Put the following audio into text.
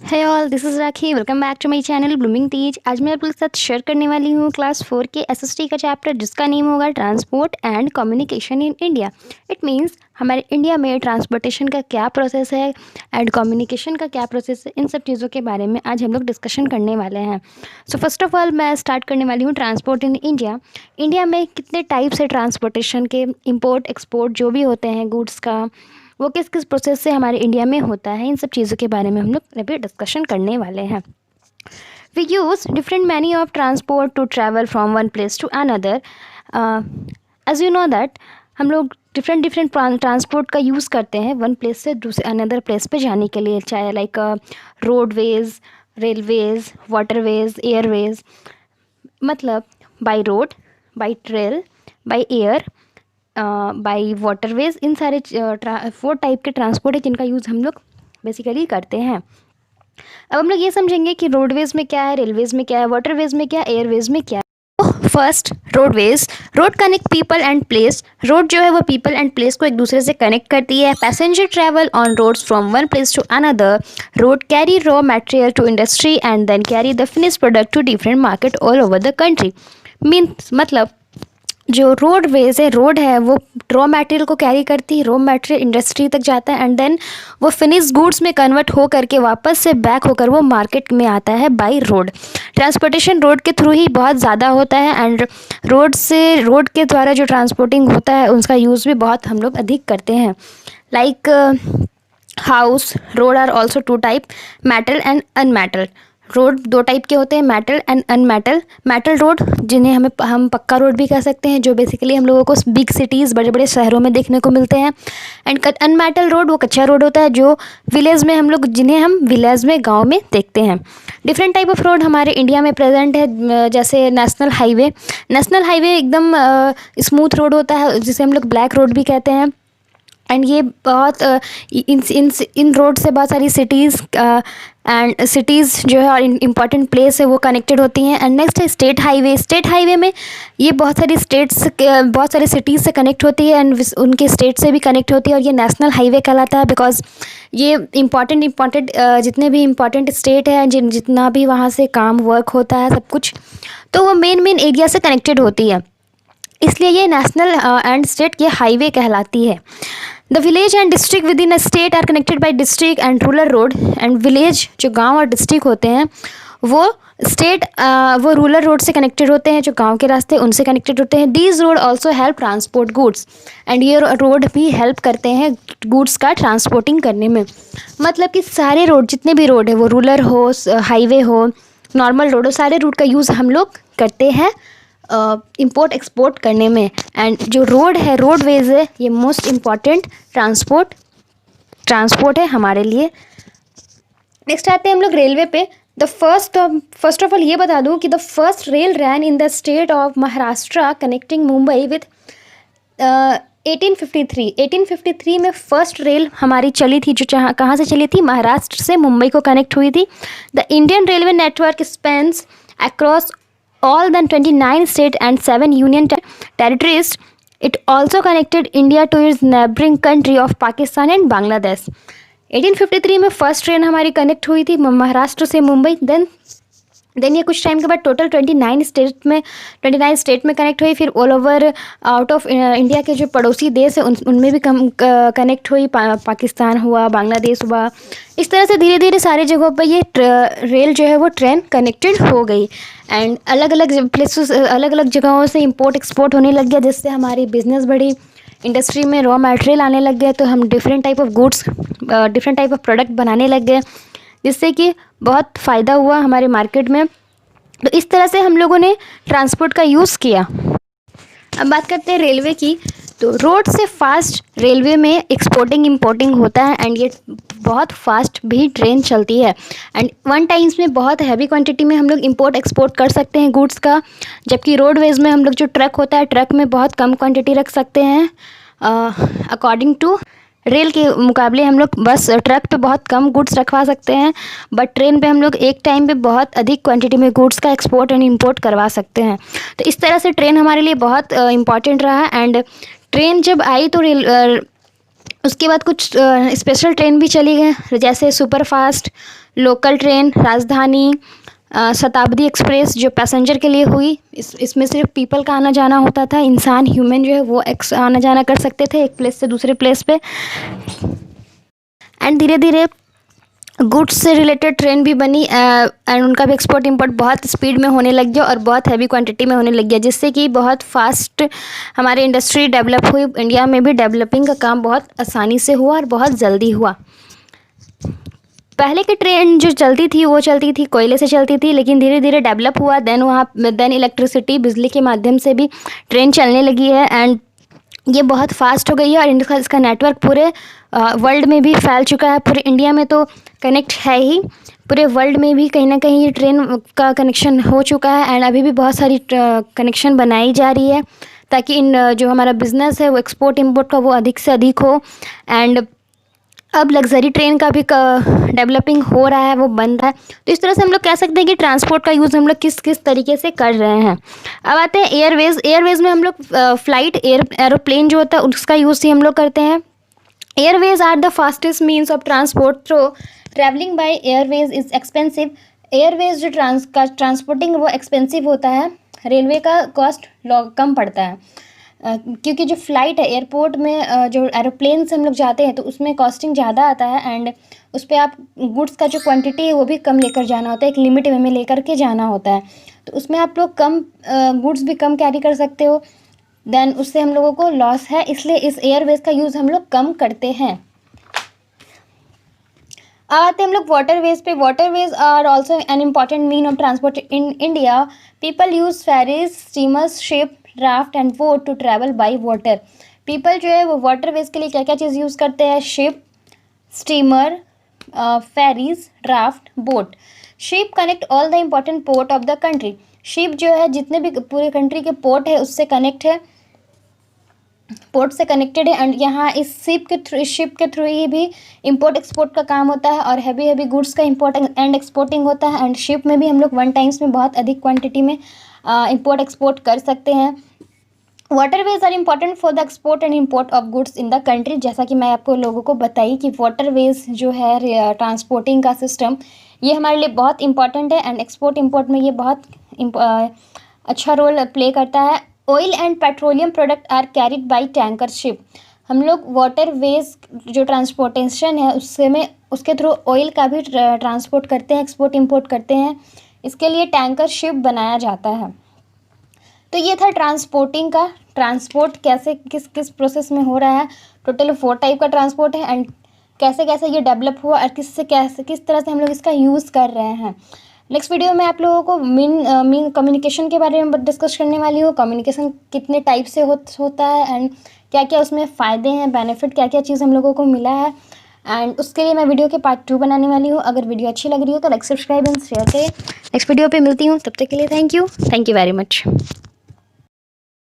Hey all, this is Rakhi. Welcome back to my channel blooming Tej. आज मैं आपके साथ शेयर करने वाली हूँ क्लास 4 के एसएसटी का चैप्टर, जिसका नेम होगा transport and communication in India. It means हमारे इंडिया में ट्रांसपोर्टेशन का क्या प्रोसेस है एंड कम्युनिकेशन का क्या प्रोसेस है, इन सब चीज़ों के बारे में आज हम लोग डिस्कशन करने वाले हैं। सो फर्स्ट ऑफ ऑल मैं स्टार्ट करने वाली हूँ ट्रांसपोर्ट इन इंडिया। इंडिया में कितने टाइप्स है ट्रांसपोर्टेशन के, इम्पोर्ट एक्सपोर्ट जो भी होते हैं गुड्स का, वो किस किस प्रोसेस से हमारे इंडिया में होता है, इन सब चीज़ों के बारे में हम लोग अभी डिस्कशन करने वाले हैं। We use different many of transport to travel from one place to another. As you know that हम लोग डिफरेंट ट्रांसपोर्ट का यूज़ करते हैं वन प्लेस से दूसरे अनदर प्लेस पे जाने के लिए, चाहे like roadways, railways, waterways, airways. मतलब by road, by trail, by air, by waterways, इन सारे 4 टाइप के ट्रांसपोर्ट है जिनका यूज़ हम लोग बेसिकली करते हैं। अब हम लोग ये समझेंगे कि रोडवेज़ में क्या है, रेलवेज़ में क्या है, वाटरवेज़ में क्या है, एयरवेज़ में क्या है। First, roadways. Road connect people and place. Road जो है वो पीपल एंड प्लेस को एक दूसरे से कनेक्ट करती है। Passenger travel on roads from one place to another. Road carry raw material to industry and then carry the finish product to different market all over the country. Means मतलब जो roadways है, road है, वो raw material को carry करती है, raw material industry तक जाता है एंड देन वो फिनिश गुड्स में कन्वर्ट हो करके वापस से बैक होकर वो मार्केट में आता है बाय रोड। ट्रांसपोर्टेशन रोड के थ्रू ही बहुत ज़्यादा होता है एंड रोड के द्वारा जो ट्रांसपोर्टिंग होता है उसका यूज़ भी बहुत हम लोग अधिक करते हैं। Like house road are also 2 type, metal and unmetal. Road 2 type के होते हैं, metal and unmetal. Metal road जिन्हें हम पक्का रोड भी कह सकते हैं, जो बेसिकली हम लोगों को बिग सिटीज़, बड़े बड़े शहरों में देखने को मिलते हैं। एंड अनमेटल रोड वो कच्चा रोड होता है जो विलेज में हम लोग, जिन्हें हम विलेज में, गांव में देखते हैं। डिफरेंट टाइप ऑफ रोड हमारे इंडिया में प्रेजेंट है, जैसे नेशनल हाईवे। नेशनल हाईवे एकदम स्मूथ रोड होता है, जिसे हम लोग ब्लैक रोड भी कहते हैं। एंड ये बहुत इन रोड से बहुत सारी सिटीज़ एंड सिटीज़ जो है और इम्पॉर्टेंट प्लेस है वो कनेक्टेड होती हैं। एंड नेक्स्ट है स्टेट हाईवे। स्टेट हाईवे में ये बहुत सारी बहुत सारी सिटीज़ से कनेक्ट होती है एंड उनके स्टेट से भी कनेक्ट होती है, और ये नेशनल हाईवे कहलाता है बिकॉज ये इम्पॉर्टेंट जितने भी इम्पॉर्टेंट स्टेट है, जितना भी वहाँ से काम वर्क होता है सब कुछ, तो वो मेन एरिया से कनेक्टेड होती है, इसलिए ये नेशनल एंड स्टेट ये हाईवे कहलाती है। The village and district within a state are connected by district and rural road. And village जो गांव और डिस्ट्रिक्ट होते हैं वो वो रूरल रोड से कनेक्टेड होते हैं, जो गांव के रास्ते उनसे कनेक्टेड होते हैं। These road also help transport goods. And ये रोड भी हेल्प करते हैं गुड्स का ट्रांसपोर्टिंग करने में। मतलब कि सारे रोड, जितने भी रोड है, वो रूरल हो, हाईवे हो, नॉर्मल रोड हो, सारे रूट का यूज़ हम लोग करते हैं इंपोर्ट एक्सपोर्ट करने में। एंड जो रोड है, रोडवेज है, ये मोस्ट इम्पॉर्टेंट ट्रांसपोर्ट है हमारे लिए। नेक्स्ट आते हैं हम लोग रेलवे पे। फर्स्ट ऑफ ऑल ये बता दूं कि the first rail ran in the state of Maharashtra connecting Mumbai with 1853 में फर्स्ट रेल हमारी चली थी, जो कहाँ से चली थी, महाराष्ट्र से मुंबई को कनेक्ट हुई थी। The Indian railway network spans across all the 29 states and 7 union territories. It also connected India to its neighboring country of Pakistan and Bangladesh. 1853 में फर्स्ट ट्रेन हमारी कनेक्ट हुई थी महाराष्ट्र से मुंबई। देन ये कुछ टाइम के बाद टोटल 29 स्टेट में कनेक्ट हुई। फिर all over out of India के जो पड़ोसी देश है उनमें भी कनेक्ट हुई, पाकिस्तान हुआ, बांग्लादेश हुआ। इस तरह से धीरे धीरे सारे जगहों पर ये रेल जो है वो ट्रेन कनेक्टेड हो गई। एंड अलग अलग प्लेसेस, अलग अलग जगहों से इंपोर्ट एक्सपोर्ट होने लग गया, जिससे हमारी बिजनेस बढ़ी, इंडस्ट्री में रॉ मटेरियल आने लग गए, तो हम different type of goods, different type of product बनाने लग गए, जिससे कि बहुत फ़ायदा हुआ हमारे मार्केट में। तो इस तरह से हम लोगों ने ट्रांसपोर्ट का यूज़ किया। अब बात करते हैं रेलवे की। तो रोड से फास्ट रेलवे में एक्सपोर्टिंग इंपोर्टिंग होता है एंड ये बहुत फास्ट भी ट्रेन चलती है। एंड वन टाइम्स में बहुत हैवी क्वांटिटी में हम लोग इंपोर्ट एक्सपोर्ट कर सकते हैं गुड्स का, जबकि रोडवेज में हम लोग जो ट्रक होता है, ट्रक में बहुत कम क्वांटिटी रख सकते हैं। अकॉर्डिंग टू रेल के मुकाबले हम लोग बस ट्रक पे बहुत कम गुड्स रखवा सकते हैं, बट ट्रेन पे हम लोग एक टाइम पे बहुत अधिक क्वांटिटी में गुड्स का एक्सपोर्ट एंड इंपोर्ट करवा सकते हैं। तो इस तरह से ट्रेन हमारे लिए बहुत इम्पॉर्टेंट रहा। एंड ट्रेन जब आई तो उसके बाद कुछ स्पेशल ट्रेन भी चली गई, जैसे सुपर फास्ट, लोकल ट्रेन, राजधानी, शताब्दी एक्सप्रेस जो पैसेंजर के लिए हुई। इसमें सिर्फ पीपल का आना जाना होता था, इंसान ह्यूमन जो है वो आना जाना कर सकते थे एक प्लेस से दूसरे प्लेस पे। एंड धीरे धीरे गुड्स से रिलेटेड ट्रेन भी बनी एंड उनका भी एक्सपोर्ट इंपोर्ट बहुत स्पीड में होने लग गया और बहुत हैवी क्वांटिटी में होने लग गया, जिससे कि बहुत फास्ट हमारी इंडस्ट्री डेवलप हुई। इंडिया में भी डेवलपिंग का काम बहुत आसानी से हुआ और बहुत जल्दी हुआ। पहले की ट्रेन जो चलती थी वो चलती थी कोयले से चलती थी, लेकिन धीरे धीरे डेवलप हुआ। देन इलेक्ट्रिसिटी, बिजली के माध्यम से भी ट्रेन चलने लगी है एंड ये बहुत फास्ट हो गई है और इसका नेटवर्क पूरे वर्ल्ड में भी फैल चुका है। पूरे इंडिया में तो कनेक्ट है ही, पूरे वर्ल्ड में भी कहीं ना कहीं ये ट्रेन का कनेक्शन हो चुका है एंड अभी भी बहुत सारी कनेक्शन बनाई जा रही है ताकि जो हमारा बिज़नेस है वो एक्सपोर्ट इंपोर्ट का वो अधिक से अधिक हो। एंड अब लग्जरी ट्रेन का भी डेवलपिंग हो रहा है, वो बन रहा है। तो इस तरह से हम लोग कह सकते हैं कि ट्रांसपोर्ट का यूज़ हम लोग किस किस तरीके से कर रहे हैं। अब आते हैं एयरवेज़ में हम लोग फ्लाइट एरोप्लेन जो होता है उसका यूज़ ही हम लोग करते हैं। Airways are the fastest means of transport through travelling by airways is expensive. Airways जो ट्रांसपोर्टिंग वो एक्सपेंसिव होता है, रेलवे का कॉस्ट कम पड़ता है। क्योंकि जो फ़्लाइट है एयरपोर्ट में जो एरोप्लेन से हम लोग जाते हैं तो उसमें कॉस्टिंग ज़्यादा आता है एंड उस पर आप गुड्स का जो क्वांटिटी है वो भी कम लेकर जाना होता है, एक लिमिट में लेकर के जाना होता है। तो उसमें आप लोग कम गुड्स भी कम कैरी कर सकते हो, देन उससे हम लोगों को लॉस है, इसलिए इस एयरवेज का यूज़ हम लोग कम करते हैं। अब आते हैं हम लोग वाटरवेज पे। Waterways are also an important mean of transport in India. People use ferries, steamers, ship, raft and boat to travel by water. People जो है वो वाटरवेज के लिए क्या क्या चीज़ यूज़ करते हैं? Ship, steamer, ferries, raft, boat. Ship connect all the important port of the country. Ship जो है जितने भी पूरे कंट्री के पोर्ट है उससे कनेक्ट है, पोर्ट से कनेक्टेड है एंड यहाँ इस शिप के थ्रू ही भी इंपोर्ट एक्सपोर्ट का काम होता है और हैवी गुड्स का इंपोर्ट एंड एक्सपोर्टिंग होता है। एंड शिप में भी हम लोग वन टाइम्स में बहुत अधिक क्वांटिटी में इंपोर्ट एक्सपोर्ट कर सकते हैं। Waterways are important for the export and import of goods in the country. जैसा कि मैं आपको लोगों को बताई कि वाटरवेज जो है ट्रांसपोर्टिंग का सिस्टम ये हमारे लिए बहुत इंपॉर्टेंट है एंड एक्सपोर्ट इंपोर्ट में ये बहुत अच्छा रोल प्ले करता है। Oil and petroleum product are carried by tanker ship. हम लोग वाटरवेज जो ट्रांसपोर्टेशन है उसके थ्रू ऑयल का भी ट्रांसपोर्ट करते हैं, एक्सपोर्ट इंपोर्ट करते हैं। इसके लिए टैंकर शिप बनाया जाता है। तो ये था ट्रांसपोर्टिंग का, ट्रांसपोर्ट कैसे किस किस प्रोसेस में हो रहा है। टोटल 4 टाइप का ट्रांसपोर्ट है एंड कैसे कैसे ये डेवलप हुआ और किस तरह से हम लोग इसका यूज़ कर रहे हैं। नेक्स्ट वीडियो में आप लोगों को मीन कम्युनिकेशन के बारे में डिस्कस करने वाली हूँ। कम्युनिकेशन कितने टाइप से होता है एंड क्या क्या उसमें फ़ायदे हैं, बेनिफिट क्या क्या चीज़ हम लोगों को मिला है एंड उसके लिए मैं वीडियो के पार्ट 2 बनाने वाली हूँ। अगर वीडियो अच्छी लग रही हो तो लाइक, सब्सक्राइब एंड शेयर करें। नेक्स्ट वीडियो पे मिलती हूँ, तब तक के लिए थैंक यू वेरी मच।